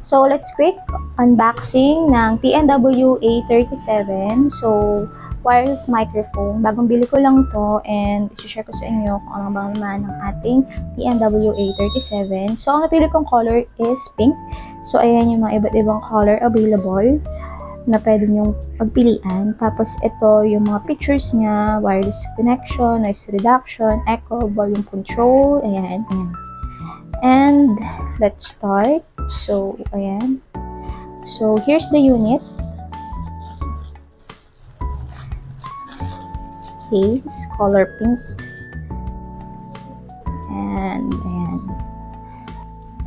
So, let's quick unboxing ng TNW A37. So, wireless microphone. Bagong bili ko lang to and i-share ko sa inyo kung ano bang naman ng ating TNW A37. So, ang napili kong color is pink. So, ayan yung mga iba't ibang color available na pwede nyong pagpilian. Tapos, ito yung mga pictures niya, wireless connection, noise reduction, echo, volume control, ayan. And, let's start. So, ayan. So, here's the unit. Case, color pink. And, ayan.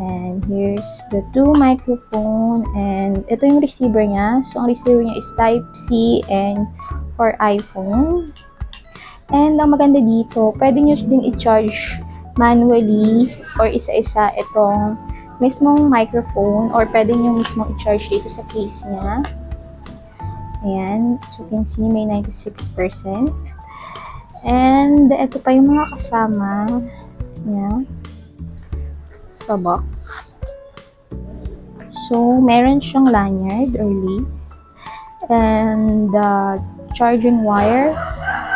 And, here's the two microphone. And, ito yung receiver niya. So, ang receiver niya is Type-C and for iPhone. And, ang maganda dito, pwede nyo din i-charge manually or isa-isa itong mismong microphone or pwede nyo mismong i-charge dito sa case niya. Ayan. So, you can see may 96%. And, ito pa yung mga kasama niya sa box. So, meron siyang lanyard or lace. And, charging wire,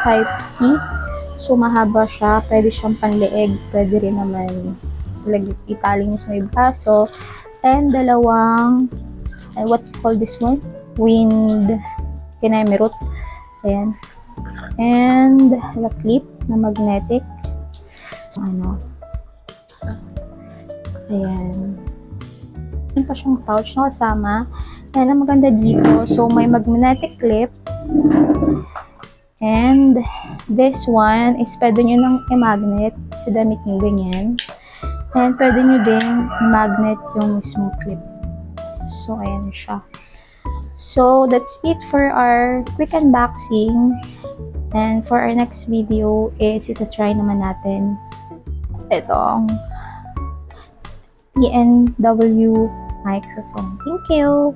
Type-C. So, mahaba siya. Pwede siyang panleeg. Pwede rin naman itali nyo sa may braso. And, dalawang, what you call this one? Wind kinemerot. Ayan. And, the clip na magnetic. So, ano. Ayan. Ayan pa siyang pouch na kasama. Ayan, ang maganda dito. So, may magnetic clip. And, this one is pwede nyo nang i-magnet sa damit nyo ganyan. And, pwede nyo din i-magnet yung mismong clip. So, ayan siya. So, that's it for our quick unboxing. And, for our next video is ita-try naman natin itong TNW microphone. Thank you!